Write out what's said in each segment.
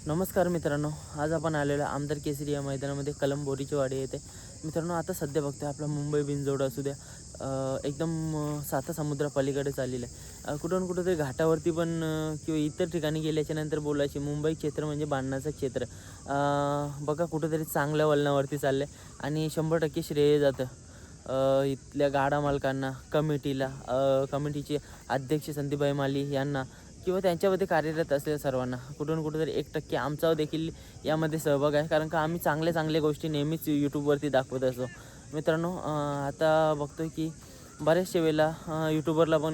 नमस्कार मित्रांनो, आज आपण आलेलो आमदार केसरी या मैदानामध्ये कलम बोरीची वाडी येते. मित्रांनो, आता सध्या बघतोय आपला मुंबई बिनजोड असू द्या, एकदम साता समुद्रा पलीकडे चाललेलं आहे. कुठून कुठेतरी घाटावरती पण किंवा इतर ठिकाणी गेल्याच्यानंतर बोलायची मुंबई क्षेत्र म्हणजे बाणाचं क्षेत्र. बघा कुठेतरी चांगल्या वळणावरती चाललं आहे आणि 100% श्रेय जातं इथल्या गाडा मालकांना, कमिटीला, कमिटीचे अध्यक्ष संदीपभाई माली यांना किंवा त्यांच्यामध्ये कार्यरत असलेल्या सर्वांना. कुठून कुठेतरी 1% आमचा देखील यामध्ये सहभाग आहे, कारण का आम्ही चांगल्या गोष्टी नेहमीच यूट्यूबवरती दाखवत असतो. मित्रांनो, आता बघतोय की बऱ्याचशा वेळेला यूट्यूबरला पण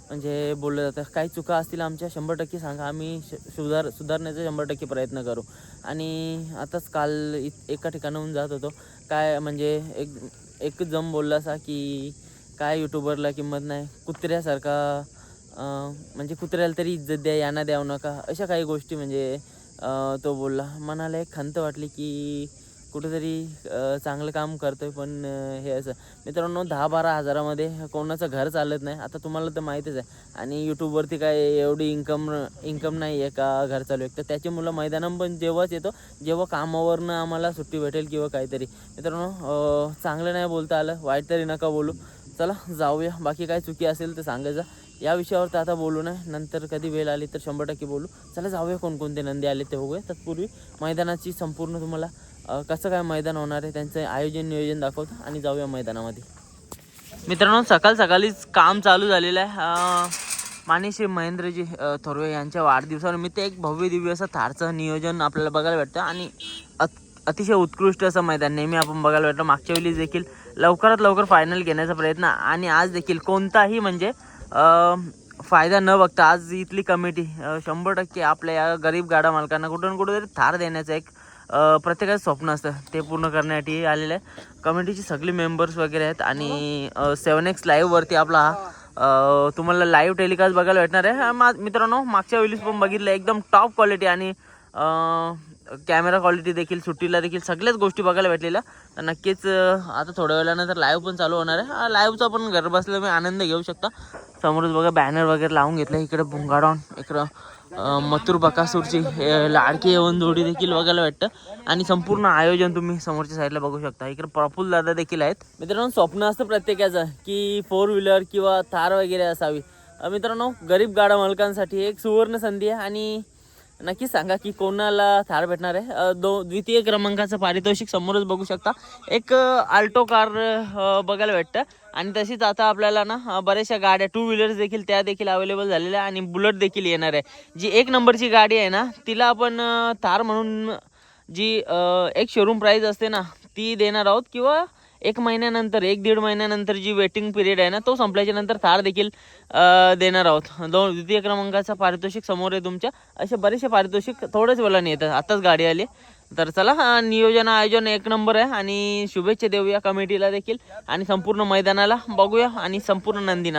म्हणजे बोललं जातं, काही चुका असतील आमच्या 100% सांगा, आम्ही सुधारण्याचा 100% प्रयत्न करू. आणि आताच काल एका ठिकाणाहून जात होतो, काय म्हणजे एक जम बोलला असा की काय यूट्यूबरला किंमत नाही, कुत्र्यासारखा म्हणजे कुत्र्याला तरी इज्जत द्या, यांना द्यावं नका, अशा काही गोष्टी म्हणजे तो बोलला. मनाला एक खंत वाटली की कुठेतरी चांगलं काम करतोय पण हे असं. मित्रांनो, 10-12 हजारामध्ये कोणाचं घर चालत नाही, आता तुम्हाला तर माहीतच आहे. आणि यूट्यूबवरती काय एवढी इन्कम नाही आहे का घर चालू आहे. तर त्याची मुलं मैदानात पण जेव्हाच येतो, जेव्हा कामावरनं आम्हाला सुट्टी भेटेल किंवा काहीतरी. मित्रांनो, चांगलं नाही बोलता आलं, वाईट तरी नका बोलू. चला जाऊया, बाकी काय चुकी असेल तर सांगायचं. या विषयावर तर आता बोलू नाही, नंतर कधी वेळ आली तर 100% बोलू. चला जाऊया, कोणकोणते नंदी आले ते बघूया. तत्पूर्वी मैदानाची संपूर्ण तुम्हाला कसं काय मैदान होणार आहे त्यांचं आयोजन नियोजन दाखवतो आणि जाऊया मैदानामध्ये. मित्रांनो, सकाळीच काम चालू झालेलं आहे. माननीय महेंद्रजी थोरवे यांच्या वाढदिवसानिमित्त एक भव्य दिव्य असं थारचं नियोजन आपल्याला बघायला भेटतं आणि अतिशय उत्कृष्ट असं मैदान नेहमी आपण बघायला भेटतं. मागच्या वेळी देखील लवकरात लवकर फायनल घेण्याचा प्रयत्न आणि आज देखील कोणताही म्हणजे फायदा न बघता आज इथली कमिटी 100% आपल्या या गरीब गाडा मालकांना कुठून कुठेतरी थार देण्याचं एक प्रत्येकाचं स्वप्न असतं, ते पूर्ण करण्यासाठी आलेलं आहे. कमिटीचे सगळे मेंबर्स वगैरे आहेत आणि 7X लाईव्हवरती आपला तुम्हाला लाईव्ह टेलिकास्ट बघायला भेटणार आहे. मित्रांनो, मागच्या वेळेस पण बघितलं, एकदम टॉप क्वालिटी आणि कॅमेरा क्वालिटी देखील, सुट्टीला देखील सगळ्याच गोष्टी बघायला भेटलेल्या. तर नक्कीच आता थोड्या वेळानंतर लाईव्ह पण चालू होणार आहे. लाईव्हचा पण घर बसल्या मी आनंद घेऊ शकता. समोरच बघा बॅनर वगैरे लावून घेतलं. इकडे भुंगाडॉन, इकडं मथुर बकासूरची लाडकी येऊन जोडी देखील बघायला भेटतं आणि संपूर्ण आयोजन तुम्ही समोरच्या साईडला बघू शकता. इकडे प्रफुल्ल दादा देखील आहेत. मित्रांनो, स्वप्न असतं प्रत्येकाचं की 4 व्हीलर किंवा थार वगैरे असावी. मित्रांनो, गरीब गाडा मालकांसाठी एक सुवर्ण संधी आहे आणि नक्की सांगा की कोणाला थार भेटणार आहे. द्वितीय क्रमांकाचं पारितोषिक समोरच बघू शकता. एक आल्टो कार बघायला भेटतं आणि तशीच आता आपल्याला ना बऱ्याचशा गाड्या 2 व्हीलर्स देखील त्या देखील अवेलेबल झालेल्या आणि बुलेट देखील येणार आहे. जी 1 नंबरची गाडी आहे ना, तिला आपण थार म्हणून जी एक शोरूम प्राईस असते ना, ती देणार आहोत. किंवा 1 महिन्यानंतर, 1-1.5 महिन्यानंतर जी वेटिंग पिरियड आहे ना, तो संपल्याच्या नंतर थार देखील देणार आहोत. द्वितीय क्रमांकाचं पारितोषिक समोर आहे तुमच्या. असे बरेचसे पारितोषिक थोड्याच वेळाने येतात. आताच गाडी आली. तर चला, नियोजन आयोजन 1 नंबर आहे आणि शुभेच्छा देऊया कमिटीला देखील आणि संपूर्ण मैदानाला बघूया आणि संपूर्ण नंदीना.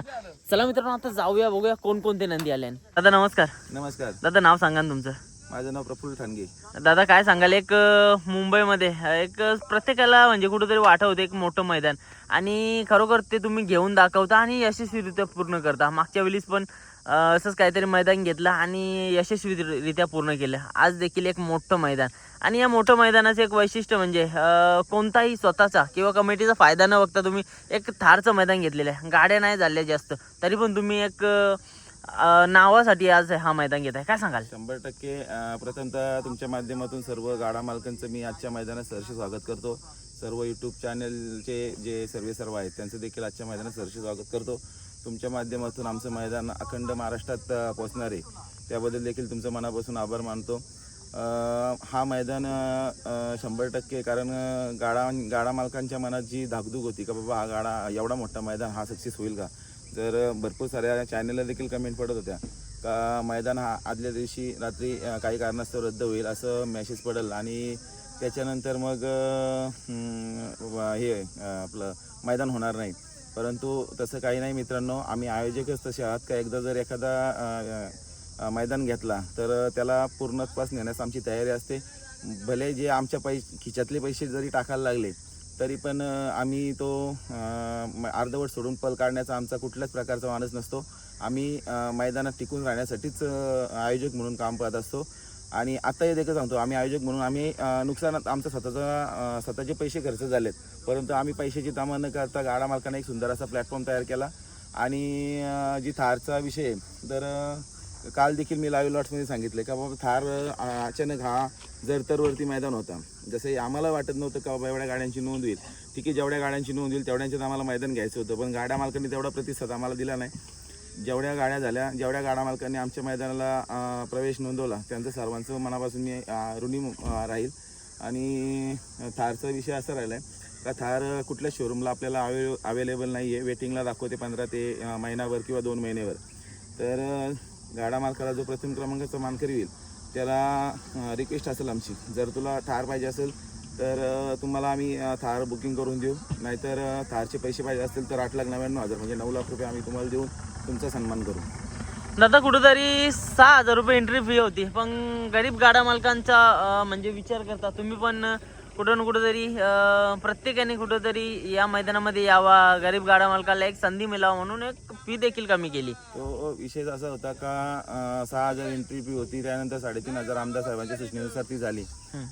चला मित्रांनो, आता जाऊया, बघूया कोणकोणते नंदी आले. दादा नमस्कार. नमस्कार. दादा, नाव सांगा ना तुमचं. माझं नाव प्रफुल्ल ठाणगे. दादा, काय सांगाल, एक मुंबईमध्ये एक प्रत्येकाला म्हणजे कुठंतरी वाटवतं एक मोठं मैदान आणि खरोखर ते तुम्ही घेऊन दाखवता आणि यशस्वीरित्या पूर्ण करता. मागच्या वेळेस पण असंच काहीतरी मैदान घेतलं आणि यशस्वीरित्या पूर्ण केलं. आज देखील एक मोठं मैदान आणि या मोठं मैदानाचं एक वैशिष्ट्य म्हणजे कोणताही स्वतःचा किंवा कमिटीचा फायदा न बघता तुम्ही एक थारचं मैदान घेतलेलं आहे. गाड्या नाही झाल्या जास्त, तरी पण तुम्ही एक नावासाठी आज हा मैदान घेत आहे. काय सांगाल? 100% प्रथमतः तुमच्या माध्यमातून सर्व गाडा मालकांचं मी आजच्या मैदानात सहर्ष स्वागत करतो. सर्व यूट्यूब चॅनलचे जे सर्व आहेत त्यांचं देखील आजच्या मैदानात सहर्ष स्वागत करतो. तुमच्या माध्यमातून आमचं मैदान अखंड महाराष्ट्रात पोचणार आहे, त्याबद्दल देखील तुमचं मनापासून आभार मानतो. हा मैदान 100% कारण गाडा मालकांच्या मनात जी धाकधूक होती का बाबा हा गाडा एवढा मोठा मैदान हा सक्सेस होईल का, तर भरपूर साऱ्या चॅनलला देखील कमेंट पडत होत्या का मैदान हा आदल्या दिवशी रात्री काही कारणास्तव रद्द होईल असं मेसेज पडेल आणि त्याच्यानंतर मग हे आपलं मैदान होणार नाही. परंतु तसं काही नाही मित्रांनो, आम्ही आयोजकच तसे आहात का एकदा जर एखादा मैदान घेतला तर त्याला पूर्णत्वास नेण्यास आमची तयारी असते. भले जे आमच्या खिशातले पैसे जरी टाकायला लागले तरी पण आम्ही तो अर्धवट सोडून पल काढण्याचा आमचा कुठल्याच प्रकारचा मानस नसतो. आम्ही मैदानात टिकून राहण्यासाठीच आयोजक म्हणून काम पाहत असतो आणि आता हे देखील सांगतो, आम्ही आयोजक म्हणून आम्ही नुकसानात आमचा स्वतःचे पैसे खर्च झालेत, परंतु आम्ही पैशाची तामा न करता गाडा मालकाने एक सुंदर असा प्लॅटफॉर्म तयार केला. आणि जी थारचा विषय तर काल देखील मी लाईव्ह लॉट्समध्ये सांगितले का बाबा थार अचानक हा जरतरवरती मैदान होता. जसं आम्हाला वाटत नव्हतं का बाबा एवढ्या गाड्यांची नोंद होईल. ठीक आहे, जेवढ्या गाड्यांची नोंद होईल तेवढ्यांच्यात आम्हाला मैदान घ्यायचं होतं, पण गाड्या मालकांनी तेवढा प्रतिसाद आम्हाला दिला नाही. जेवढ्या गाड्या झाल्या, जेवढ्या गाड्या मालकांनी आमच्या मैदानाला प्रवेश नोंदवला त्यांचं सर्वांचं मनापासून मी ऋणी राहील. आणि थारचा विषय असा राहिला आहे का थार कुठल्या शोरूमला आपल्याला अवेलेबल नाही आहे, वेटिंगला दाखवते 15 ते महिनाभर किंवा 2 महिन्यावर. तर गाडा मालकाला जो प्रथम क्रमांकाचा मानकरी होईल त्याला रिक्वेस्ट असेल आमची, जर तुला थार पाहिजे असेल तर तुम्हाला आम्ही थार बुकिंग करून देऊ, नाहीतर थारचे पैसे पाहिजे असतील तर 8,99,000 म्हणजे 9 लाख रुपये आम्ही तुम्हाला देऊन तुमचा सन्मान करू. दादा कुठेतरी 6,000 रुपये एंट्री फी होती, पण गरीब गाडा मालकांचा म्हणजे विचार करता तुम्ही पण कुठं ना कुठेतरी प्रत्येकाने कुठेतरी या मैदानामध्ये यावा, गरीब गाडा मालकाला एक संधी मिळावा म्हणून एक फी देखील कमी केली. तो विषय असा होता का 6,000 एंट्री फी होती, त्यानंतर 3,500 आमदार साहेबांच्या सूचनेनुसार ती झाली.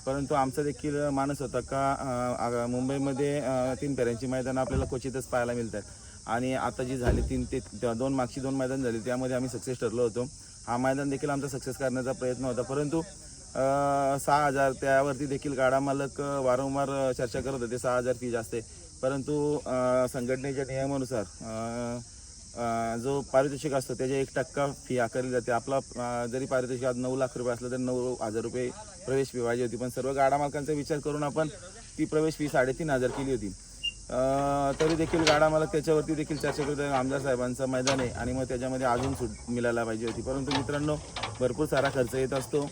परंतु आमचा देखील मानस होता का मुंबईमध्ये 3 फेऱ्यांची मैदान आपल्याला क्वचितच पाहायला मिळतात. आणि आता जी झाली 3 ते 2 मागची 2 मैदान झाली त्यामध्ये आम्ही सक्सेस ठरलो होतो. हा मैदान देखील आमचा सक्सेस करण्याचा प्रयत्न होता, परंतु 6,000 त्यावरती देखील गाडा मालक वारंवार चर्चा करत होते 6,000 फी जास्त आहे. परंतु संघटनेच्या नियमानुसार जो पारितोषिक असतो त्याचे 1% फी आकारली जाते. आपला जरी पारितोषिक आज 9 लाख रुपये असलं तर 9,000 रुपये प्रवेश फी पाहिजे होती, पण सर्व गाडा मालकांचा विचार करून आपण ती प्रवेश फी 3,500 केली होती. तरी देखील गाडा मालक त्याच्यावरती देखील चर्चा करत आमदार साहेबांचं मैदान आहे आणि मग त्याच्यामध्ये अजून सूट मिळायला पाहिजे होती. परंतु मित्रांनो, भरपूर सारा खर्च येत असतो.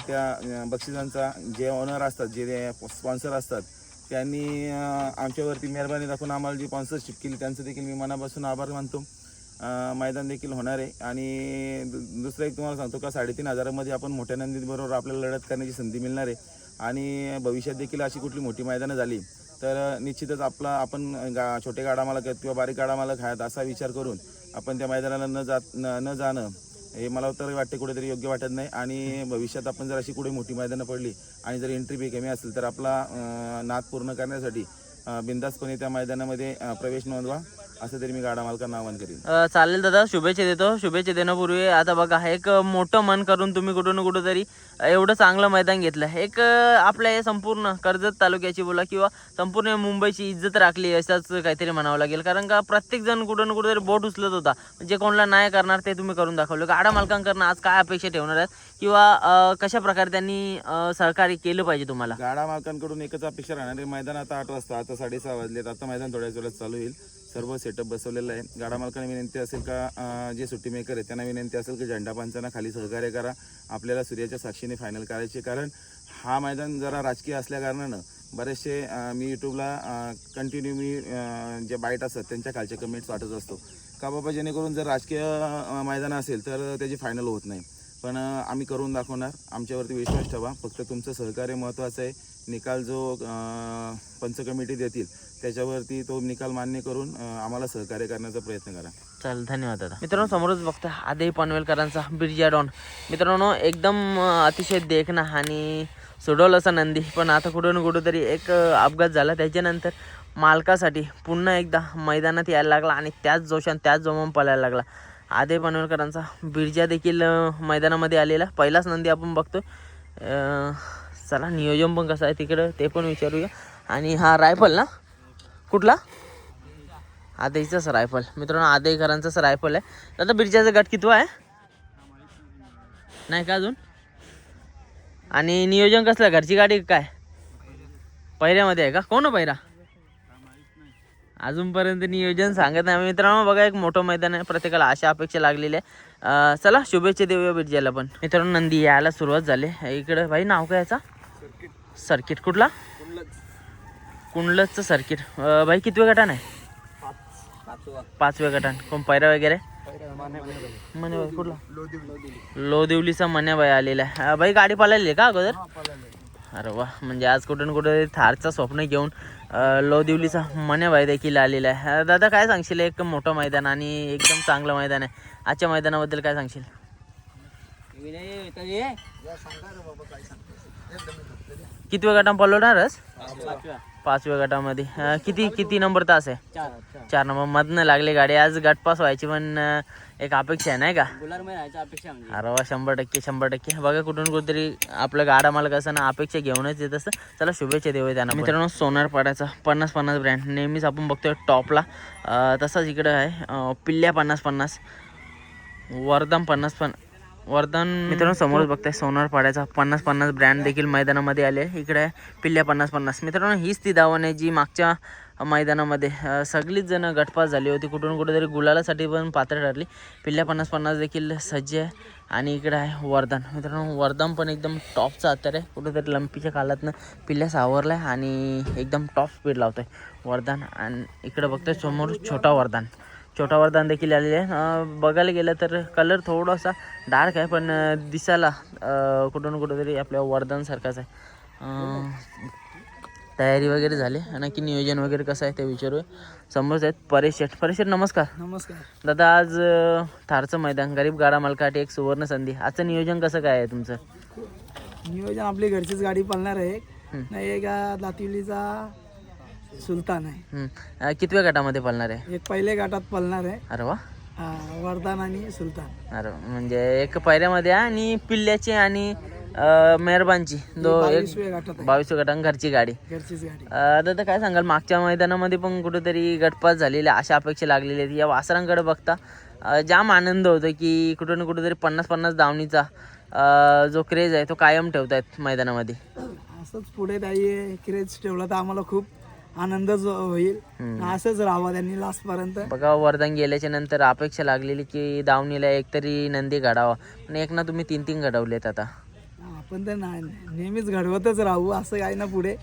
त्या बक्षिसांचा जे ओनर असतात, जे स्पॉन्सर असतात, त्यांनी आमच्यावरती मेहरबानी दाखवून आम्हाला जी स्पॉन्सरशिप केली त्यांचं देखील मी मनापासून आभार मानतो. मैदान देखील होणार आहे. आणि दुसरं एक तुम्हाला सांगतो का 3,500मध्ये आपण मोठ्या नंदीबरोबर आपल्याला लढत करण्याची संधी मिळणार आहे. आणि भविष्यात देखील अशी कुठली मोठी मैदानं झाली तर निश्चितच आपण छोटे गाडा मालक आहेत किंवा बारीक गाडा मालक आहेत असा विचार करून आपण त्या मैदानाला न जाणं हे मला तर वाटते कुठेतरी योग्य वाटत नाही. आणि भविष्यात आपण जर अशी कुठे मोठी मैदानं पडली आणि जर एंट्री फी कमी असेल तर आपला नाद पूर्ण करण्यासाठी बिंदासपणे त्या मैदानामध्ये प्रवेश नोंदवा असं तरी मी गाडा मालकांना आवाहन करेन. चालेल दादा, शुभेच्छा देतो. शुभेच्छा देण्यापूर्वी आता बघा, एक मोठं मन करून तुम्ही कुठं ना कुठंतरी एवढं चांगलं मैदान घेतलं. एक आपल्या हे संपूर्ण कर्जत तालुक्याची बोला किंवा संपूर्ण मुंबईची इज्जत राखली असंच काहीतरी म्हणावं लागेल. कारण का प्रत्येकजण कुठं ना कुठंतरी बोट उचलत होता. जे कोणाला नाही करणार ते तुम्ही करून दाखवलं. गाडा मालकांकडनं आज काय अपेक्षा ठेवणार आहेत किंवा कशा प्रकारे त्यांनी सहकार्य केलं पाहिजे तुम्हाला? गाडा मालकांकडून एकच अपेक्षा राहणार आहे, मैदान आता 8 वाजता, आता 6:30 वाजलेत, आता मैदान थोड्याच वेळात चालू होईल. सर्व सेटअप बसवलेलं आहे. गाडा मालकांना विनंती असेल का जे सुट्टी मेकर आहे त्यांना विनंती असेल की झेंडा पंचांना खाली सहकार्य करा. आपल्याला सूर्याच्या साक्षीने फायनल करायचे. कारण हा मैदान जरा राजकीय असल्या कारणानं बरेचसे मी यूट्यूबला कंटिन्यू जे बाईट असतात त्यांच्या खालचे कमेंट्स वाटत असतो का बाबा जेणेकरून जर राजकीय मैदान असेल तर त्याची फायनल होत नाही. पण आम्ही करून दाखवणार. आमच्यावरती विश्वास ठेवा. फक्त तुमचं सहकार्य महत्त्वाचं आहे. निकाल जो पंच कमिटी देतील त्याच्यावरती तो निकाल मान्य करून आम्हाला सहकार्य करण्याचा प्रयत्न करा. चालेल, धन्यवाद दादा. मित्रांनो, समोरच बघता आदेश पनवेलकरांचा बिरजा डॉन. मित्रांनो, एकदम अतिशय देखणा आणि सोडवलं असा नंदी, पण आता कुठं ना कुठंतरी एक अपघात झाला. त्याच्यानंतर मालकासाठी पुन्हा एकदा मैदानात यायला लागला आणि त्याच जोशान त्याच जोमानं पळायला लागला. आदेश पनवेलकरांचा बिरजा देखील मैदानामध्ये आलेला पहिलाच नंदी आपण बघतो. चला, नियोजन पण कसं आहे तिकडं ते पण विचारूया. आणि हा रायफल ना, कुठला? आदेशचाच रायफल. मित्रांनो, आदेशकरांचाच रायफल आहे. आता बिरजाचा गट कितवा आहे नाही का अजून? आणि नियोजन कसलं, घरची गाडी काय पहिऱ्यामध्ये आहे का? कोण पहिरा अजूनपर्यंत नियोजन सांगत नाही. मित्रांनो बघा, एक मोठं मैदान आहे. प्रत्येकाला आशा अपेक्षा लागलेली आहे. चला, शुभेच्छा देऊया बिरजाला पण. मित्रांनो, नंदी यायला सुरुवात झाली. इकडे भाई नाव काय याचा? सर्किट कुठला? कुंडलचं सर्किट. भाई कितव्या गटान आहे? 5व्या गटान. कोण पैरा वगैरे? मने कुठला? लोदिवलीचा मन्या बाई आलेला आहे. भाई गाडी पाळलेली आहे का अगोदर? अरे वा, म्हणजे आज कुठं ना कुठं थारचं स्वप्न घेऊन लोदिवलीचा मन्याबाई देखील आलेला आहे. दादा काय सांगशील? एक मोठं मैदान आणि एकदम चांगलं मैदान आहे. आजच्या मैदानाबद्दल काय सांगशील? कितव्या गटात पळवणारच? 5व्या गटामध्ये. किती नंबर तास आहे? 4 नंबर. मधनं लागली गाडी. आज गटपास व्हायची पण एक अपेक्षा आहे नाही का? अरे वा, 100%. बघा कुठून कुठेतरी आपलं गाडा मालक असं ना अपेक्षा घेऊनच येत असतं. चला शुभेच्छा देऊया त्यांना. मित्रांनो, सोनारपाड्याचा 50-50 ब्रँड नेहमीच आपण बघतोय टॉपला. तसाच इकडं आहे पिल्ल्या 50-50, वरदान 50-50. वरदान मित्रांनो समोरच बघताय सोनारपाड्याचा 50-50 ब्रँड देखील मैदानामध्ये आले. इकडे आहे पिल्ल्या 50-50. मित्रांनो, हीच ती धावण आहे जी मागच्या मैदानामध्ये सगळीच जण गटपास झाली होती. कुठून कुठेतरी गुलालासाठी पण पात्र ठरली. पिल्ल्या 50-50 देखील सज्ज आहे. आणि इकडे आहे वरदान. मित्रांनो, वरदान पण एकदम टॉपचा अत्तर आहे. कुठेतरी लंपीच्या कालातनं पिल्ल्या सावरला आहे आणि एकदम टॉप स्पीड लावतोय वरदान. आणि इकडे बघतोय समोर छोटा वरदान देखील आलेले आहे. बघायला गेलं तर कलर थोडासा डार्क आहे पण दिसायला कुठून कुठेतरी आपल्या वरदानसारखाच आहे. तयारी वगैरे झाली. नक्की नियोजन वगैरे कसं आहे ते विचारूया. समोरच आहेत परेश शेठ. नमस्कार. दादा, आज थारचं मैदान गरीब गाडा मालकासाठी एक सुवर्ण संधी. आजचं नियोजन कसं काय आहे तुमचं? नियोजन आपली घरचीच गाडी पळणार आहे. नाही एक दातिवलीचा सुलतान आहे. कितव्या गटामध्ये पळणार आहे? एक पहिले गटात पळणार आहे. अरे वा. वरदान आणि सुलतान. अरे म्हणजे एक पायऱ्यामध्ये आणि पिल्ल्याची आणि मेहरबानची 22 गटां घरची गाडी. दादा काय सांगाल, मागच्या मैदानामध्ये पण कुठेतरी गटपास झालेले अशा अपेक्षा लागलेल्या आहेत. या वासरांकडे बघता जाम आनंद होतो की कुठे कुठेतरी 50-50 धावणीचा जो क्रेज आहे तो कायम ठेवतायत मैदानामध्ये. असंच पुढे त्याही क्रेज ठेवला तर आम्हाला खूप आनंदच होईल. असंच राहावं त्यांनी लास्ट पर्यंत. बघा, वरदान गेल्याच्या नंतर अपेक्षा लागलेली की दावणीला एकतरी नंदी घडावा, पण एक ना तुम्ही 3 घडवलेत. आता आपण तर नेहमीच घडवतच राहू असं काही ना पुढे.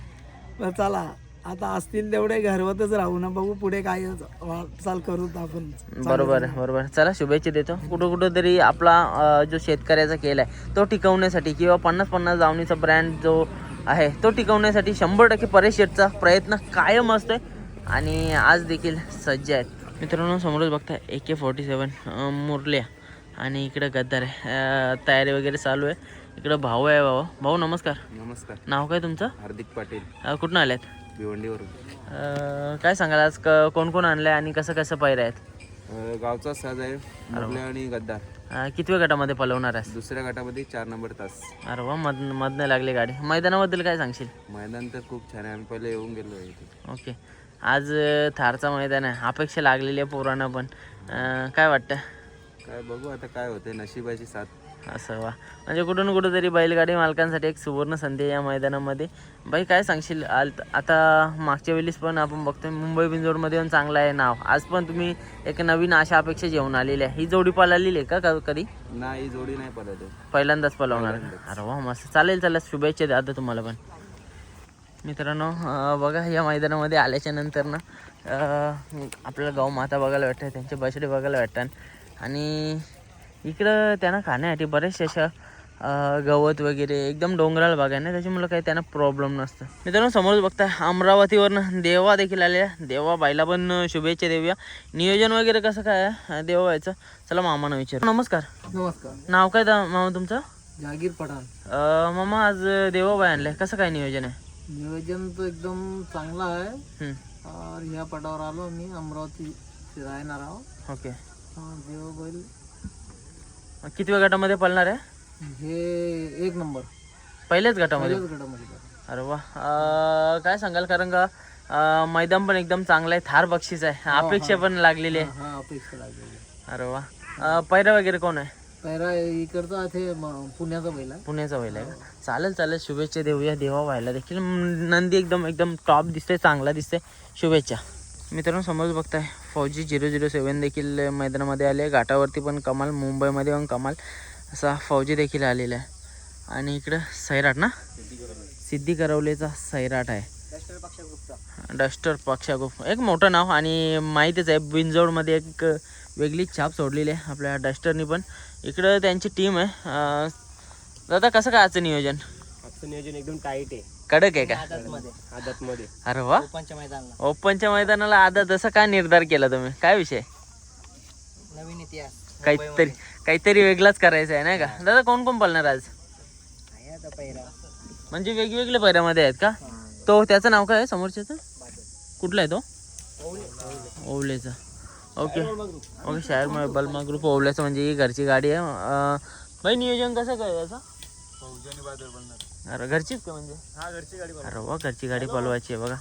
चला आता असतील तेवढे घडवतच राहू ना, बघू पुढे काय वाटचाल करू आपण. बरोबर. चला शुभेच्छा देतो. कुठं तरी आपला जो शेतकऱ्याचा केला आहे तो टिकवण्यासाठी किंवा 50-50 दावणीचा ब्रँड जो आहे तो टिकवण्यासाठी 100% परेश शेठचा प्रयत्न कायम असतोय आणि आज देखील सज्ज आहेत. मित्रांनो, समोरच बघताय AK-47 मुरल्या आणि इकडे गद्दार आहे. तयारी वगैरे चालू आहे. इकडे भाऊ आहे. भाऊ नमस्कार. नाव काय तुमचं? हार्दिक पाटील. कुठून आल्यात? भिवंडीवरून. काय सांगाल आज कोण कोण आणलंय आणि कसं पायऱ्या आहेत? गावचा साज आहे मुरल्या आणि गद्दार. कितव्या गटामध्ये पळवणार आहे? 2ऱ्या गटामध्ये 4 नंबर तास. अरे वा, मधनं लागली गाडी. मैदानाबद्दल काय सांगशील? मैदान तर खूप छान आहे. आम्ही पहिले येऊन गेलो आहे. ओके. आज थारचा मैदान आहे. अपेक्षा लागलेली आहे पोरांना पण. काय वाटतं? काय बघू आता काय होते, नशिबाची साथ. असं वा, म्हणजे कुठून कुठंतरी बैलगाडी मालकांसाठी एक सुवर्ण संधी या मैदानामध्ये. बाई काय सांगशील? आता मागच्या वेळेस पण आपण बघतोय मुंबई बिंजोडमध्ये पण चांगलं आहे नाव. आज पण तुम्ही एक नवीन आशा अपेक्षा घेऊन आलेली आहे. ही जोडी पळालेली आहे का कधी? नाही, जोडी नाही पळत. पहिल्यांदाच पळवणार. अरे वा, मस्त. चालेल. शुभेच्छा द्या आता तुम्हाला पण. मित्रांनो, बघा या मैदानामध्ये आल्याच्या नंतर ना आपल्याला गाव माता बघायला भेटतात, त्यांचे बछडे बघायला भेटतात आणि इकडं त्यांना खाण्यासाठी बरेचसे अशा गवत वगैरे एकदम डोंगराळ भाग आहे ना, त्याच्यामुळे काही त्यांना प्रॉब्लेम नसतं. मित्रांनो, समोरच बघताय अमरावतीवरनं देवा देखील आलेला. देवा बाईला पण शुभेच्छा देऊया. नियोजन वगैरे कसं काय आहे देवा बाईचं? चला मामानं विचार. नमस्कार. नाव काय मामा तुमचं? जागीर पठाण. मामा, आज देवाबाई आणले, कसं काय नियोजन आहे? नियोजन तर एकदम चांगला आहे. ह्या पटावर आलो मी, अमरावती राहणार आहोत. ओके. देवबाई कितव्या गटामध्ये पळणार आहे? हे 1 नंबर पहिल्याच गटामध्ये. अरे वा, काय सांगाल? कारण का मैदान पण एकदम चांगलं आहे. थार बक्षीस आहे. अपेक्षा पण लागलेली आहे. अरे वा. पैरा वगैरे कोण आहे? पैरा इकडचा ते पुण्याचा बैल आहे. का? चालेल. शुभेच्छा देऊया देवा व्हायला देखील. नंदी एकदम टॉप दिसते, चांगला दिसते. शुभेच्छा. मित्रांनो, समोर बघताय फौजी 007 देखील मैदानामध्ये आले. घाटावरती पण कमाल, मुंबईमध्ये पण कमाल असा फौजी देखील आलेला आहे. आणि इकडं सैराट ना, सिद्धी करवलेचा सैराट आहे. डस्टर पक्षा ग्रुप एक मोठं नाव आणि माहीतच आहे. बिंजोडमध्ये एक वेगळी छाप सोडलेली आहे आपल्या डस्टरनी पण. इकडं त्यांची टीम आहे. दादा कसं काय आजचं नियोजन? नियोजन एकदम टाईट आहे, कडक आहे का? आदतमध्ये. अरे वा, ओपनच्या मैदानाला आदत. असं काय निर्धार केला तुम्ही? काय विषय? नवीन इतिहास. काहीतरी वेगळाच करायचं आहे नाही का दादा? कोण कोण पळणार आज? म्हणजे वेगवेगळे पैऱ्यामध्ये आहेत का? तो त्याचं नाव काय आहे समोरच्याचं? कुठला आहे तो? ओवलेचा. Okay okay. शायर बलमा ग्रुप ओवल्याचं म्हणजे ही घरची गाडी आहे. भाई नियोजन कसं काय याचं? अरे घरचीच का म्हणजे? अरे वा, घरची गाडी पळवायची आहे बघा.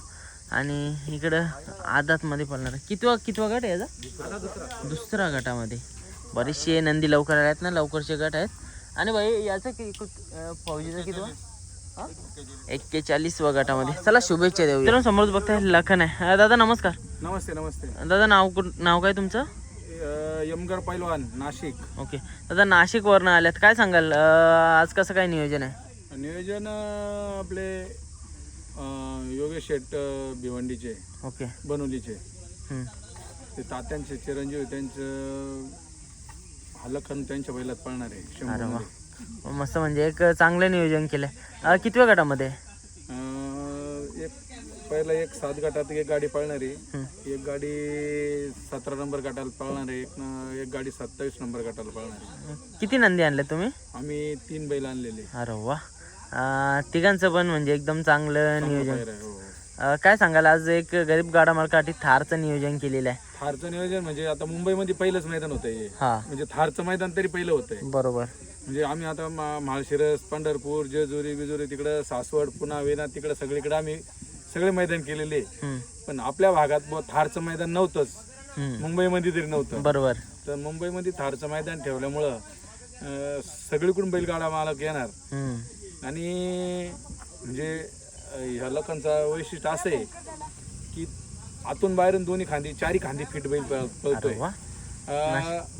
आणि इकडं आदातमध्ये पळणार आहे. कितवा गट आहे याचा? दुसरा गटामध्ये. बरेचसे नंदी लवकर आल्यात ना, लवकरचे गट आहेत. आणि भाई याचं फौजीचं किती? 41व्या गटामध्ये. चला शुभेच्छा देऊ. तर समोरच बघताय लखन आहे. दादा नमस्कार. नमस्ते नमस्ते. दादा नाव काय तुमचं? यमगर पैलवान नाशिक. ओके दादा, नाशिकवरनं आल्यात. काय सांगाल आज कसं काय नियोजन आहे? नियोजन आपले योगेश शेट भिवंडीचे, ओके. बनवलीचे ते तात्यांचे चिरंजीव, त्यांचं हलखन त्यांच्या बैलात पळणार आहे अरे शंभूमध्ये. वा, मस्त. म्हणजे एक चांगलं नियोजन केलंय. कितव्या गटामध्ये? एक पहिला 7 गटात एक गाडी पळणार आहे, एक गाडी 17 नंबर गटाला पळणार आहे, एक गाडी 27 नंबर गटाला पळणार आहे. किती नंदी आणले तुम्ही? आम्ही 3 बैल आणलेले. अरे वा, तिघांचं पण म्हणजे एकदम चांगलं नियोजन. बाहेर आहे, हो. काय सांगाल आज एक गरीब गाडा मालकासाठी थारचं नियोजन केलेलं आहे? थारचं नियोजन म्हणजे आता मुंबईमध्ये पहिलंच मैदान होतं हे. हा म्हणजे थारचं मैदान तरी पहिलं होतंय. बरोबर. म्हणजे आम्ही आता माळशिरस, पंढरपूर, जेजुरी बिजुरी, तिकडं सासवड, पुन्हा वेना, तिकडं सगळीकडे आम्ही सगळे मैदान केलेले. पण आपल्या भागात थारचं मैदान नव्हतंच, मुंबईमध्ये तरी नव्हतं. बरोबर. तर मुंबईमध्ये थारचं मैदान ठेवल्यामुळं सगळीकडून बैलगाडा मालक येणार. आणि म्हणजे ह्या लोकांचा वैशिष्ट्य असं आहे की आतून बाहेरून दोन्ही खांदी, 4 खांदी फिट बैल पळतोय.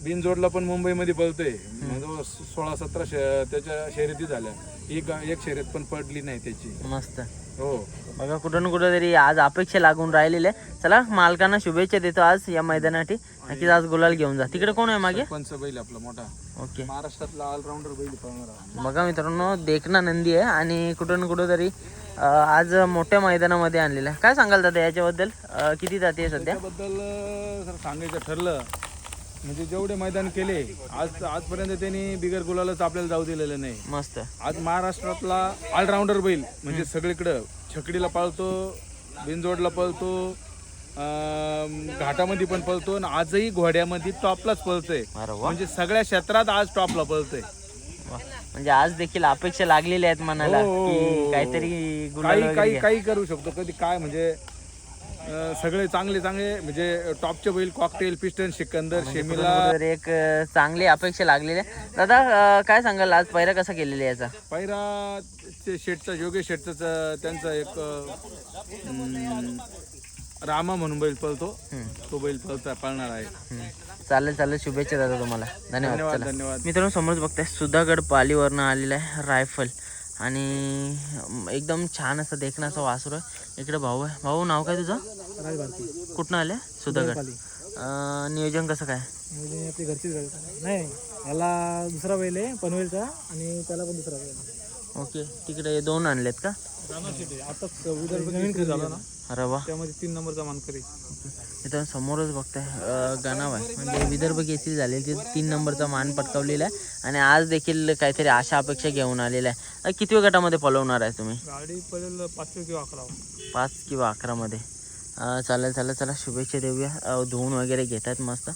बिनजोडला पण मुंबईमध्ये पळतोय. म्हणजे 16-17 त्याच्या शर्यती झाल्या, एक शर्यत पण पडली नाही त्याची. मस्त. हो बघा, कुठं ना कुठं तरी आज अपेक्षा लागून राहिलेल्या. चला, मालकांना शुभेच्छा देतो आज या मैदानासाठी. नक्कीच आज गुलाल घेऊन जा. तिकडे कोण आहे मागे? पंच बैल आपला मोठा. ओके. महाराष्ट्रातला ऑलराऊंडर बैल पळणार. बघा मित्रांनो, देखना नंदी आहे आणि कुठं ना कुठं तरी आज मोठ्या मैदानामध्ये आणलेलं आहे. काय सांगाल दादा याच्याबद्दल? किती जाती आहे सध्या? त्याबद्दल जर सांगायचं ठरलं म्हणजे जेवढे मैदान केले आजपर्यंत त्यांनी बिगर गुलालच आपल्याला जाऊ दिलेलं नाही. मस्त. आज महाराष्ट्रातला ऑलराऊंडर बैल म्हणजे सगळीकडं छकडीला पळतो, बिनजोडला पळतो, घाटामध्ये पण पळतो आणि आजही घोड्यामध्ये टॉपलाच पळतोय. म्हणजे सगळ्या क्षेत्रात आज टॉपला पळतोय. म्हणजे आज देखील अपेक्षा लागलेल्या आहेत मनाला की काहीतरी गुलाल काही करू शकतो. कधी काय म्हणजे सगळे चांगले म्हणजे टॉपचे बैल, कॉकटेल, पिस्टन, सिकंदर, शेमीला एक चांगली अपेक्षा लागलेली आहे. दादा काय सांगाल आज पायरा कसा केलेला याचा? पायरा शेटचा, योगेश शेटचा, त्यांचा एक रामा म्हणून बैल पळतो, तो बैल पळणार आहे. चालेल. शुभेच्छा दादा तुम्हाला. धन्यवाद. धन्यवाद. मित्रांनो, समोर बघताय सुधागड पालीवरनं आलेला आहे रायफल आणि एकदम छान असं देखणं असं वासरू आहे. इकडे भाऊ आहे. भाऊ, नाव काय तुझं? कुठनं आले? सुधागड. नियोजन कसं काय? आपली घरचीच गाडी नाही, याला दुसरा बैल आहे पनवेलचा आणि त्याला पण दुसरा बैल. ओके. तिकडे 2 आणलेत का? आता नवीन खरेदी झाला ना. अरे वा, त्यामध्ये 3 नंबरचा मानकरी. इथं समोरच बघताय गाणाव आहे. म्हणजे विदर्भ केसरी झालेली ते 3 नंबरचा मान पटकावलेला आहे आणि आज देखील काहीतरी आशा अपेक्षा घेऊन आलेला आहे. किती गटामध्ये पळवणार आहे तुम्ही? गाडी पडेल 5 किंवा 11. 5 किंवा 11 मध्ये. चालेल. चला शुभेच्छा देऊया. धुवून वगैरे घेतात मस्त.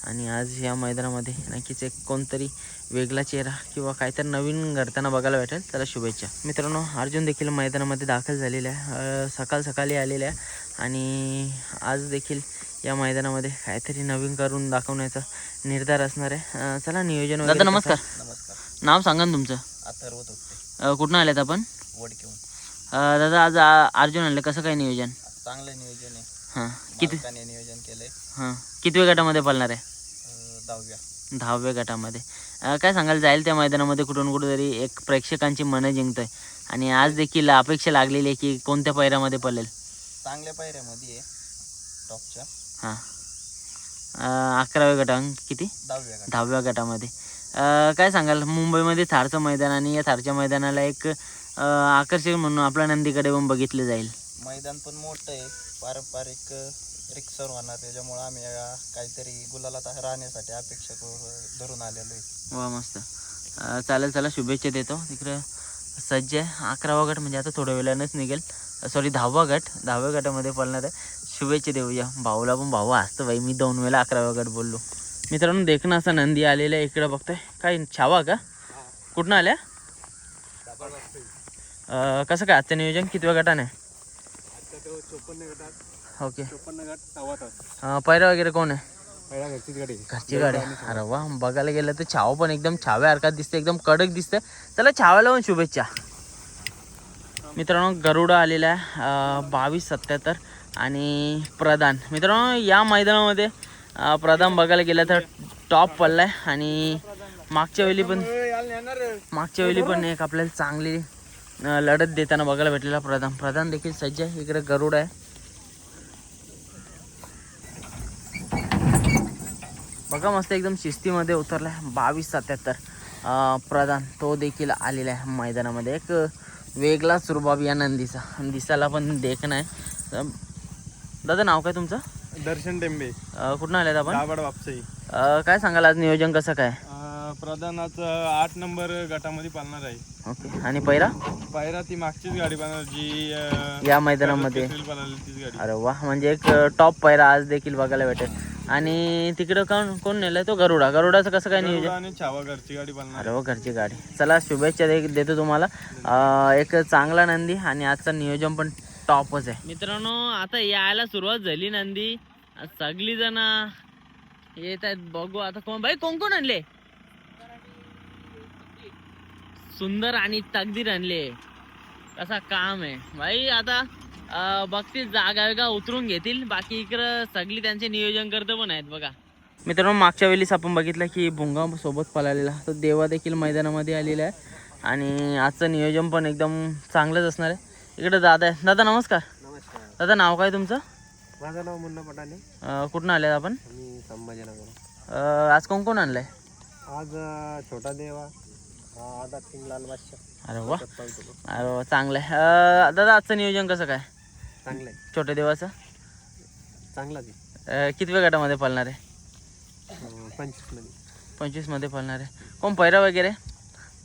आणि आज या मैदानामध्ये नक्कीच एक कोणतरी वेगळा चेहरा किंवा काहीतरी नवीन घडताना बघायला भेटेल. त्याला शुभेच्छा. मित्रांनो, अर्जुन देखील मैदानामध्ये दाखल झालेला आहे. सकाळी आलेला आहे आणि आज देखील या मैदानामध्ये काहीतरी नवीन करून दाखवण्याचा निर्धार असणार आहे. चला नियोजन. दादा नमस्कार. नाव सांगा ना तुमचं? अथर्व. कुठून आल्यात आपण? वडकीहून. दादा आज अर्जुन आणलं, कसं काय नियोजन? चांगलं नियोजन आहे. हां. किती नियोजन केलंय? कितव्या गटामध्ये पळणार आहे? 10व्या गटामध्ये. काय सांगाल, जाईल त्या मैदानामध्ये कुठून कुठेतरी एक प्रेक्षकांची मनं जिंकतोय आणि आज देखील अपेक्षा लागलेली आहे की कोणत्या पायऱ्यामध्ये पळेल? चांगल्या पायऱ्यामध्ये आहे, टॉपच्या. हां. 11व्या गटा किती? 10व्या गटामध्ये. काय सांगाल, मुंबईमध्ये थारचं मैदान आणि या थारच्या मैदानाला एक आकर्षक म्हणून आपल्या नंदीकडे पण बघितलं जाईल. मैदान पण मोठं आहे, पारंपरिक रिक्सर होणार त्याच्यामुळं आम्ही काहीतरी गुलालात राहण्यासाठी अपेक्षा धरून आलेलो आहे. वा मस्त. चालेल, चला शुभेच्छा देतो. तिकडं सज्ज आहे 11वा गट, म्हणजे आता थोड्या वेळानंच निघेल. सॉरी 10वा गट, 10व्या गटामध्ये पळणार आहे. शुभेच्छा देऊया भाऊला. पण भाऊ असतं बाई, मी 2 वेळा 11वा गट बोललो. मित्रांनो देखणं असा नंदी आलेला आहे इकडं बघतोय. काय छावा का? कुठनं आल्या? कसं काय आजचं नियोजन कितव्या गटाने? ओके. पैरा वगैरे कोण आहे? घरची गाडी. अरे वा, बघायला गेलं तर छावा पण एकदम छाव्यासारखा दिसते, एकदम कडक दिसते. चला छाव्याला पण शुभेच्छा. मित्रांनो गरुडा आलेला आहे 2277 आणि प्रधान. मित्रांनो या मैदानामध्ये प्रधान बघायला गेलं तर टॉप पडलाय आणि मागच्या वेळी पण एक आपल्याला चांगली लढत देताना बघायला भेटलेला प्रधान देखील सज्ज आहे. इकडे गरुड आहे बघा, मस्त एकदम शिस्तीमध्ये उतरलाय. 2277 प्रधान तो देखील आलेला आहे मैदानामध्ये. एक वेगळाच रुबाब या नंदीचा, दिसायला पण देखण आहे. दादा नाव काय तुमचं? दर्शन टेंबे. कुठून आल्यात आपण? दाबड वापसाई. काय सांगाल आज नियोजन कसं काय? प्रधानाचं 8 नंबर गटामध्ये पालणार आहे. ओके. आणि पैरा पायरा ती मागचीच गाडी पालणार जी या मैदानामध्ये. पालवली तीच गाडी. अरे वा, म्हणजे एक टॉप पैरा आज देखील बघायला भेटेल. आणि तिकडं कोण नेलंय? तो गरुडाचं कसं काय नियोजन? आणि छावा घरची गाडी पालणार. अरे वा, घरची गाडी. चला शुभेच्छा देतो तुम्हाला. एक चांगला नंदी आणि आजचं नियोजन पण टॉपच आहे. मित्रांनो आता यायला सुरुवात झाली नंदी. सगळी जण येत आहेत, बघू आता कोण आणले? सुंदर आणि तकदीर आणले. कसा काम आहे भाई. आता बघतील जागा उतरून घेतील, बाकी इकडं सगळी त्यांचे नियोजन करतं पण आहेत बघा. मित्रांनो मागच्या वेळीस आपण बघितलं की भुंगा सोबत पळालेला, तर देवा देखील मैदानामध्ये आलेला आहे आणि आजचं नियोजन पण एकदम चांगलंच असणार आहे. इकडे दादा आहे. दादा नमस्कार. दादा नाव काय तुमचं? माझं नाव मुन्ना पटाले. कुठून आले आपण? मी संभाजीनगर. आज कोण आणलंय? आज छोटा देवा, आदा सिंग, लाल बादशाह. अरे वा, अरे वा, चांगलं आहे. दादा आजचं नियोजन कसं काय? चांगलं आहे. छोट्या देवाचं चांगलाच आहे. कितव्या गटामध्ये पळणार आहे? 25 मध्ये पळणार आहे. कोण पैरा वगैरे?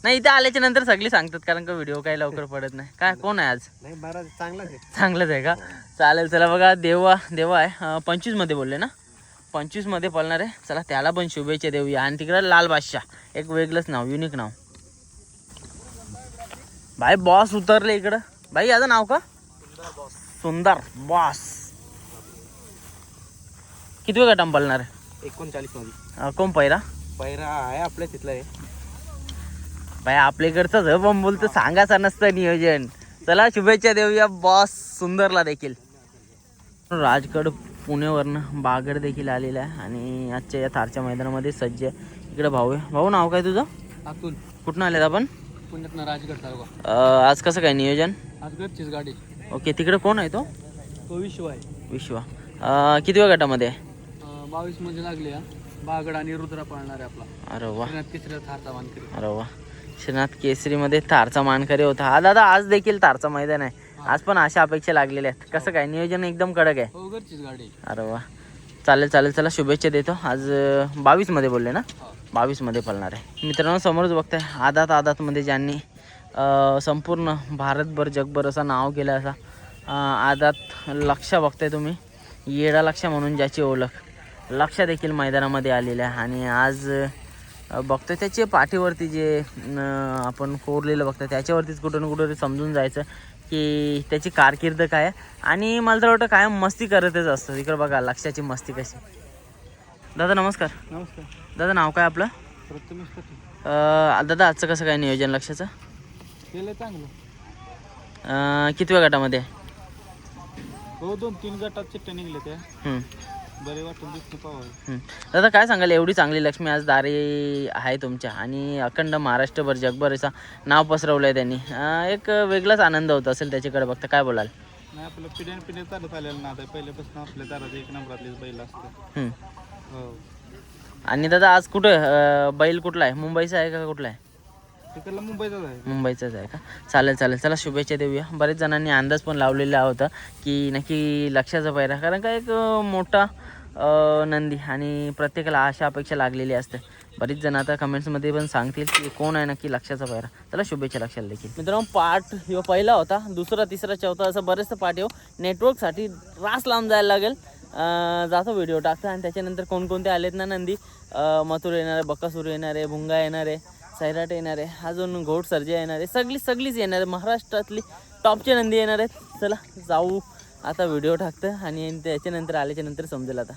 नाही, इथे आल्याच्या नंतर सगळी सांगतात, कारण का व्हिडिओ काही लवकर पडत नाही. काय कोण आहे आज? नाही बरं, चांगलाच आहे. चांगलंच आहे का? चालेल, चला बघा देवा आहे 25 मध्ये बोलले ना, 25 मध्ये पळणार आहे. चला त्याला पण शुभेच्छा देऊया. आणि तिकडे लाल बादशाह, एक वेगळंच नाव, युनिक नाव. भाई बॉस उतरले इकडं. भाई याचं नाव का? सुंदर बॉस. किती वेळ गटाम पळणार आहे? 39 मध्ये. कोण पैरा? पैरा आहे आपल्या तिथला आहे. भाई आपल्याकडचंच आहे, पण बोलतो सांगायचं नसतं नियोजन. चला शुभेच्छा देऊया बॉस सुंदरला देखील. राजगड पुण्यावरनं बागड देखील आलेला आहे आणि आजच्या या थारच्या मैदानामध्ये सज्ज आहे. इकडे भाऊ आहे. भाऊ नाव काय तुझं? अतुल. कुठून आलेत आपण? पुण्यातनं राजगड तालुका. आज कसं काय नियोजन? आज घरचीच गाडी. ओके. तिकडे कोण आहे तो? तो विश्व आहे. विश्वा. किती वेळ गटामध्ये आहे? 22 मध्ये लागले. बागड आणि रुद्रा पाळणार आहे आपला. अरे वा, तिसऱ्या थारचा मानकरी. अरे वा. श्रीनाथ केसरीमध्ये थारचा मानकरी होता हा दादा. आज देखील थारचा मैदान आहे. आज पण अशा अपेक्षा लागलेल्या आहेत. कसं काय नियोजन? एकदम कडक आहे. हो, घरचीच गाडी. अरे वा, चालेल. चला शुभेच्छा देतो. आज 22 मध्ये बोलले ना, 22 मध्ये पळणार आहे. मित्रांनो समोरच बघताय आदातमध्ये ज्यांनी संपूर्ण भारतभर जगभर असं नाव केलं, असा आदात लक्ष बघताय तुम्ही. येडा लक्ष म्हणून ज्याची ओळख, लक्ष देखील मैदानामध्ये आलेलं आहे. आणि आज बघतोय त्याचे पाठीवरती जे आपण कोरलेलं बघतोय त्याच्यावरतीच कुठं ना कुठं समजून जायचं की त्याची कारकीर्द काय आहे. आणि मला तर वाटतं कायम मस्ती करतच असतं. इकडं बघा लक्षाची मस्ती कशी. दादा नमस्कार. नमस्कार. दादा नाव काय आपलं? प्रथमेश पती. दादा आजचं कसं काय नियोजन लक्षाचं? केलं चांगलं. कितव्या गटामध्ये? हो, 2-3 गटात चिट्टे निघले ते. बरे वाटून दिसते पाहावं. दादा काय सांगाल, एवढी चांगली लक्ष्मी आज दारी आहे तुमच्या आणि अखंड महाराष्ट्रभर जगभर असं नाव पसरवलं आहे त्यांनी. एक वेगळाच आनंद होत असेल त्याच्याकडे बघता. काय बोलाल? नाही, आपलं पिढ्यान चालत आलेलं ना, आता पहिल्यापासून आपल्या दारात 1 नंबरातलीच बैल असतं. हो. आणि दादा आज कुठं बैल कुठला आहे? मुंबईचा आहे का कुठला आहे? तिकडला मुंबईचाच आहे. मुंबईचाच आहे का? चालेल चालेल, चला शुभेच्छा देऊया. बरेच जणांनी अंदाज पण लावलेला होता की नक्की लक्षाचा पैरा, कारण का एक मोठा नंदी आणि प्रत्येकाला आशा अपेक्षा लागलेली असते. बरीच जण आता कमेंट्समध्ये पण सांगतील की कोण आहे नक्की लक्षाचा पैरा. चला शुभेच्छा लक्षाला देखील. मित्रांनो पार्ट ह्यो पहिला होता, दुसरा तिसरा चौथा असं बरेचसं पार्ट येऊ. नेटवर्कसाठी रास लांब जायला लागेल. जातो व्हिडिओ टाकतो आणि त्याच्यानंतर कोणकोणते आलेत ना नंदी, मथुर येणार आहे, बकासूर येणार आहे, भुंगा येणार आहे, सैराट येणार आहे, अजून घोड सर्जा येणार आहे, सगळीच येणार आहे. महाराष्ट्रातली टॉपचे नंदी येणार आहेत. चला जाऊ आता व्हिडिओ टाकतं आणि त्याच्यानंतर आल्याच्यानंतर समजेल आता.